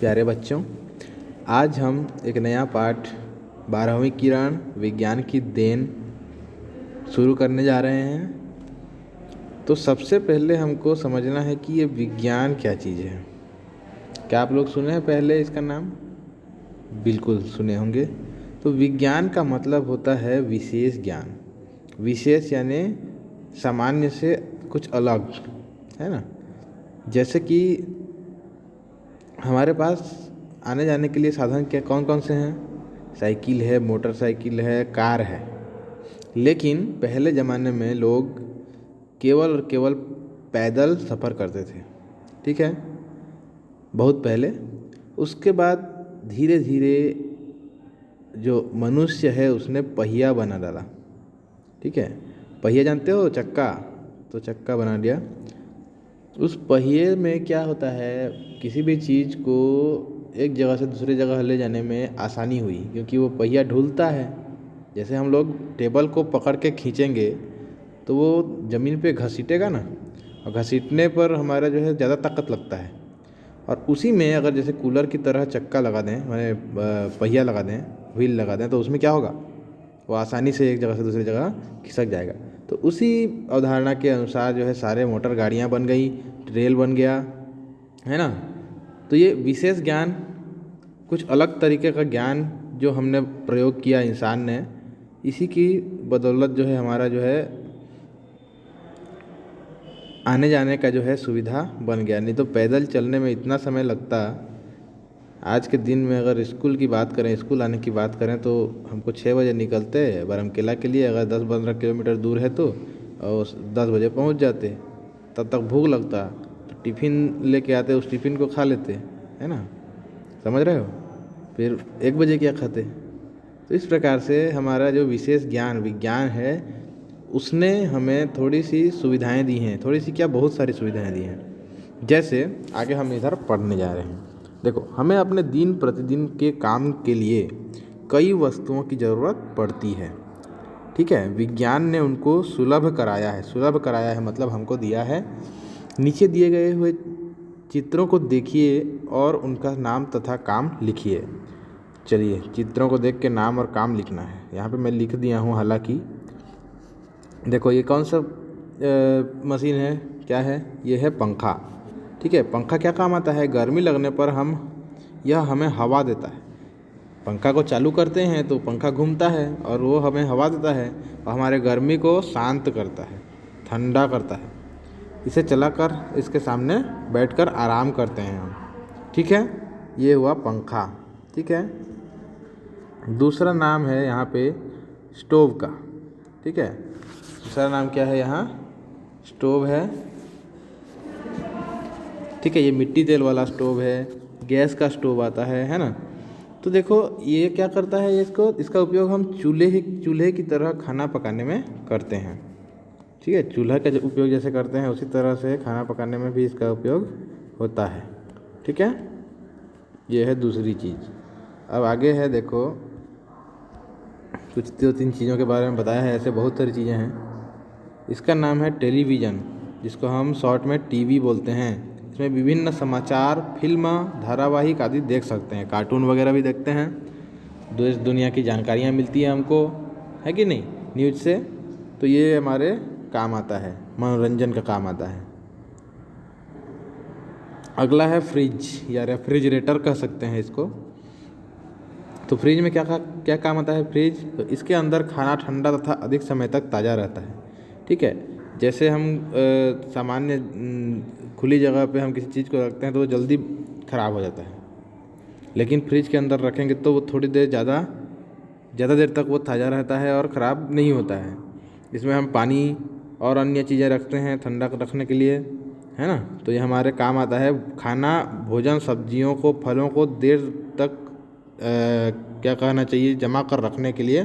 प्यारे बच्चों, आज हम एक नया पाठ 12वीं किरण विज्ञान की देन शुरू करने जा रहे हैं। तो सबसे पहले हमको समझना है कि ये विज्ञान क्या चीज़ है। क्या आप लोग सुने हैं पहले इसका नाम? बिल्कुल सुने होंगे। तो विज्ञान का मतलब होता है विशेष ज्ञान। विशेष यानी सामान्य से कुछ अलग, है ना। जैसे कि हमारे पास आने जाने के लिए साधन क्या कौन कौन से हैं? साइकिल है, मोटरसाइकिल है, कार है। लेकिन पहले ज़माने में लोग केवल और केवल पैदल सफ़र करते थे, ठीक है, बहुत पहले। उसके बाद धीरे धीरे जो मनुष्य है उसने पहिया बना डाला, ठीक है। पहिया जानते हो, चक्का, तो चक्का बना दिया। उस पहिए में क्या होता है, किसी भी चीज़ को एक जगह से दूसरी जगह ले जाने में आसानी हुई, क्योंकि वो पहिया ढुलता है। जैसे हम लोग टेबल को पकड़ के खींचेंगे तो वो ज़मीन पे घसीटेगा ना, और घसीटने पर हमारा जो है ज़्यादा ताकत लगता है। और उसी में अगर जैसे कूलर की तरह चक्का लगा दें, माने पहिया लगा दें, व्हील लगा दें, तो उसमें क्या होगा, वो आसानी से एक जगह से दूसरी जगह खिसक जाएगा। तो उसी अवधारणा के अनुसार जो है सारे मोटर गाड़ियाँ बन गई, रेल बन गया, है ना। तो ये विशेष ज्ञान, कुछ अलग तरीके का ज्ञान जो हमने प्रयोग किया इंसान ने, इसी की बदौलत जो है हमारा जो है आने जाने का जो है सुविधा बन गया। नहीं तो पैदल चलने में इतना समय लगता। आज के दिन में अगर स्कूल की बात करें, स्कूल आने की बात करें, तो हमको 6 बजे निकलते बरमकेला के लिए, अगर 10-15 किलोमीटर दूर है तो, और 10 बजे पहुंच जाते। तब तक भूख लगता तो टिफ़िन लेके आते, उस टिफ़िन को खा लेते, है ना, समझ रहे हो। फिर 1 बजे क्या खाते। तो इस प्रकार से हमारा जो विशेष ज्ञान विज्ञान है उसने हमें थोड़ी सी सुविधाएं दी हैं, थोड़ी सी क्या, बहुत सारी सुविधाएं दी हैं। जैसे आगे हम इधर पढ़ने जा रहे हैं। देखो, हमें अपने दिन प्रतिदिन के काम के लिए कई वस्तुओं की ज़रूरत पड़ती है, ठीक है। विज्ञान ने उनको सुलभ कराया है। सुलभ कराया है मतलब हमको दिया है। नीचे दिए गए हुए चित्रों को देखिए और उनका नाम तथा काम लिखिए। चलिए, चित्रों को देख के नाम और काम लिखना है। यहाँ पे मैं लिख दिया हूँ। हालांकि देखो, ये कौन सा मशीन है, क्या है, ये है पंखा, ठीक है। पंखा क्या काम आता है, गर्मी लगने पर यह हमें हवा देता है। पंखा को चालू करते हैं तो पंखा घूमता है और वो हमें हवा देता है, और हमारे गर्मी को शांत करता है, ठंडा करता है। इसे चलाकर इसके सामने बैठकर आराम करते हैं हम, ठीक है। ये हुआ पंखा, ठीक है। दूसरा नाम है यहाँ पे स्टोव का, ठीक है। दूसरा नाम क्या है, यहाँ स्टोव है, ठीक है। ये मिट्टी तेल वाला स्टोव है, गैस का स्टोव आता है ना। तो देखो ये क्या करता है, इसका उपयोग हम चूल्हे की तरह खाना पकाने में करते हैं, ठीक है। चूल्हा का जो उपयोग जैसे करते हैं उसी तरह से खाना पकाने में भी इसका उपयोग होता है, ठीक है। ये है दूसरी चीज़। अब आगे है, देखो कुछ 2-3 चीज़ों के बारे में बताया है, ऐसे बहुत सारी चीज़ें हैं। इसका नाम है टेलीविज़न, जिसको हम शॉर्ट में टीवी बोलते हैं। इसमें विभिन्न समाचार, फिल्म, धारावाहिक आदि देख सकते हैं, कार्टून वगैरह भी देखते हैं। देश दुनिया की जानकारियाँ मिलती हैं हमको, है कि नहीं, न्यूज़ से। तो ये हमारे काम आता है, मनोरंजन का काम आता है। अगला है फ्रिज या रेफ्रिजरेटर कह सकते हैं इसको। तो फ्रिज में क्या काम आता है फ्रिज, तो इसके अंदर खाना ठंडा तथा अधिक समय तक ताज़ा रहता है, ठीक है। जैसे हम सामान्य खुली जगह पे हम किसी चीज़ को रखते हैं तो वो जल्दी ख़राब हो जाता है, लेकिन फ्रिज के अंदर रखेंगे तो वो थोड़ी देर ज़्यादा देर तक वो ताज़ा रहता है और ख़राब नहीं होता है। इसमें हम पानी और अन्य चीज़ें रखते हैं ठंडा रखने के लिए, है ना। तो ये हमारे काम आता है। खाना, भोजन, सब्जियों को, फलों को देर तक क्या कहना चाहिए, जमा कर रखने के लिए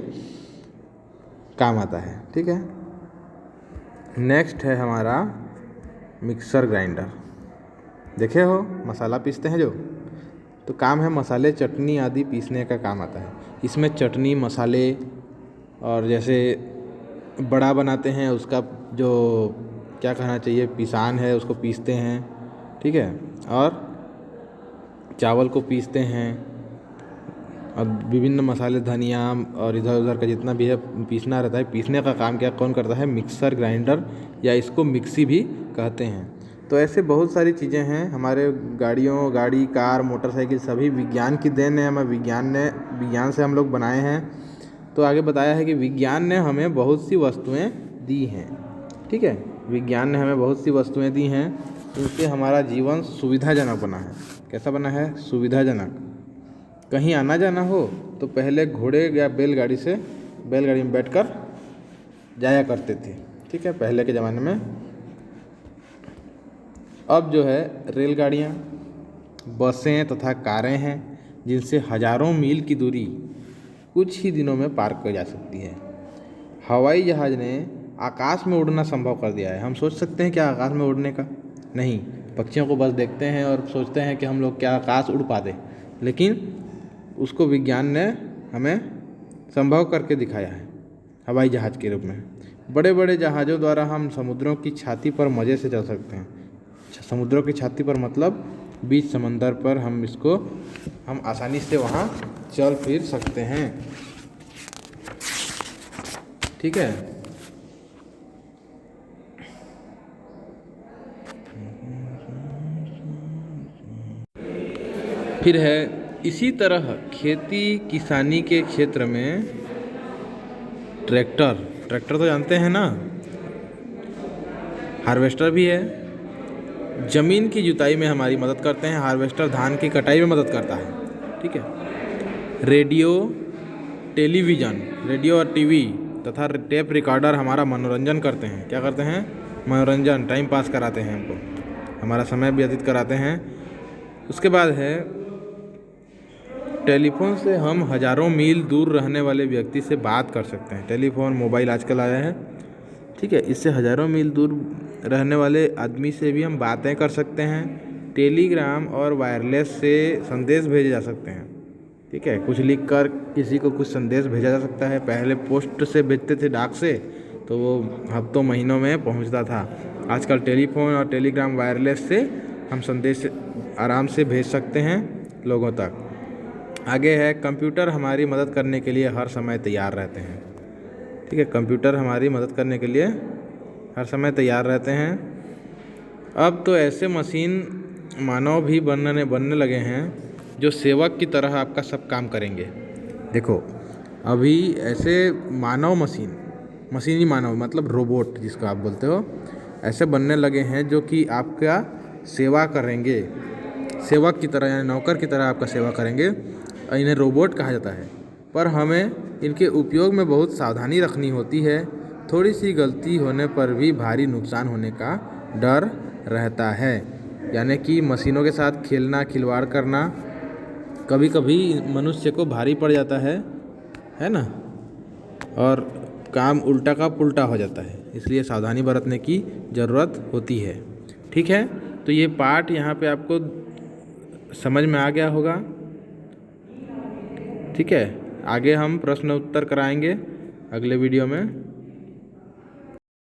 काम आता है, ठीक है। नेक्स्ट है हमारा मिक्सर ग्राइंडर। देखे हो, मसाला पीसते हैं जो, तो काम है मसाले, चटनी आदि पीसने का काम आता है। इसमें चटनी, मसाले, और जैसे बड़ा बनाते हैं उसका जो क्या कहना चाहिए, पिसान है, उसको पीसते हैं, ठीक है। और चावल को पीसते हैं और विभिन्न मसाले धनिया और इधर उधर का जितना भी है पीसना रहता है। पीसने का काम क्या कौन करता है? मिक्सर ग्राइंडर, या इसको मिक्सी भी कहते हैं। तो ऐसे बहुत सारी चीज़ें हैं हमारे गाड़ी कार मोटरसाइकिल सभी विज्ञान की देन है। हमें विज्ञान से हम लोग बनाए हैं। तो आगे बताया है कि विज्ञान ने हमें बहुत सी वस्तुएं दी हैं। ठीक है, विज्ञान ने हमें बहुत सी वस्तुएं दी हैं, जिनसे हमारा जीवन सुविधाजनक बना है। कैसा बना है? सुविधाजनक। कहीं आना जाना हो तो पहले घोड़े या बैलगाड़ी में बैठकर जाया करते थे। ठीक है, पहले के ज़माने में। अब जो है रेलगाड़ियाँ, बसें तथा कारें हैं, जिनसे हज़ारों मील की दूरी कुछ ही दिनों में पार की जा सकती है। हवाई जहाज़ ने आकाश में उड़ना संभव कर दिया है। हम सोच सकते हैं क्या आकाश में उड़ने का? नहीं, पक्षियों को बस देखते हैं और सोचते हैं कि हम लोग क्या आकाश उड़ पाते, लेकिन उसको विज्ञान ने हमें संभव करके दिखाया है हवाई जहाज़ के रूप में। बड़े बड़े जहाज़ों द्वारा हम समुद्रों की छाती पर मज़े से चल सकते हैं। समुद्रों की छाती पर मतलब बीच समंदर पर हम आसानी से वहाँ चल फिर सकते हैं। ठीक है, फिर है इसी तरह खेती किसानी के क्षेत्र में ट्रैक्टर तो जानते हैं ना, हार्वेस्टर भी है। ज़मीन की जुताई में हमारी मदद करते हैं। हार्वेस्टर धान की कटाई में मदद करता है। ठीक है, रेडियो और टीवी तथा टेप रिकॉर्डर हमारा मनोरंजन करते हैं। क्या करते हैं? मनोरंजन, टाइम पास कराते हैं, हमको हमारा समय व्यतीत कराते हैं। उसके बाद है टेलीफोन से हम हज़ारों मील दूर रहने वाले व्यक्ति से बात कर सकते हैं। टेलीफोन, मोबाइल आजकल आया है। ठीक है, इससे हज़ारों मील दूर रहने वाले आदमी से भी हम बातें कर सकते हैं। टेलीग्राम और वायरलेस से संदेश भेजे जा सकते हैं। ठीक है, कुछ लिख कर किसी को कुछ संदेश भेजा जा सकता है। पहले पोस्ट से भेजते थे, डाक से, तो वो हफ्तों महीनों में पहुंचता था। आजकल टेलीफोन और टेलीग्राम वायरलेस से हम संदेश आराम से भेज सकते हैं लोगों तक। आगे है कंप्यूटर हमारी मदद करने के लिए हर समय तैयार रहते हैं। ठीक है, कंप्यूटर हमारी मदद करने के लिए हर समय तैयार रहते हैं। अब तो ऐसे मशीन मानव भी बनने लगे हैं जो सेवक की तरह आपका सब काम करेंगे। देखो, अभी ऐसे मशीनी मानव मतलब रोबोट जिसको आप बोलते हो, ऐसे बनने लगे हैं जो कि आपका सेवा करेंगे, सेवक की तरह, यानी नौकर की तरह आपका सेवा करेंगे। इन्हें रोबोट कहा जाता है। पर हमें इनके उपयोग में बहुत सावधानी रखनी होती है। थोड़ी सी गलती होने पर भी भारी नुकसान होने का डर रहता है। यानी कि मशीनों के साथ खिलवाड़ करना कभी कभी मनुष्य को भारी पड़ जाता है ना, और काम उल्टा का पुल्टा हो जाता है। इसलिए सावधानी बरतने की ज़रूरत होती है। ठीक है, तो ये पार्ट यहाँ पे आपको समझ में आ गया होगा। ठीक है, आगे हम प्रश्न उत्तर कराएंगे अगले वीडियो में।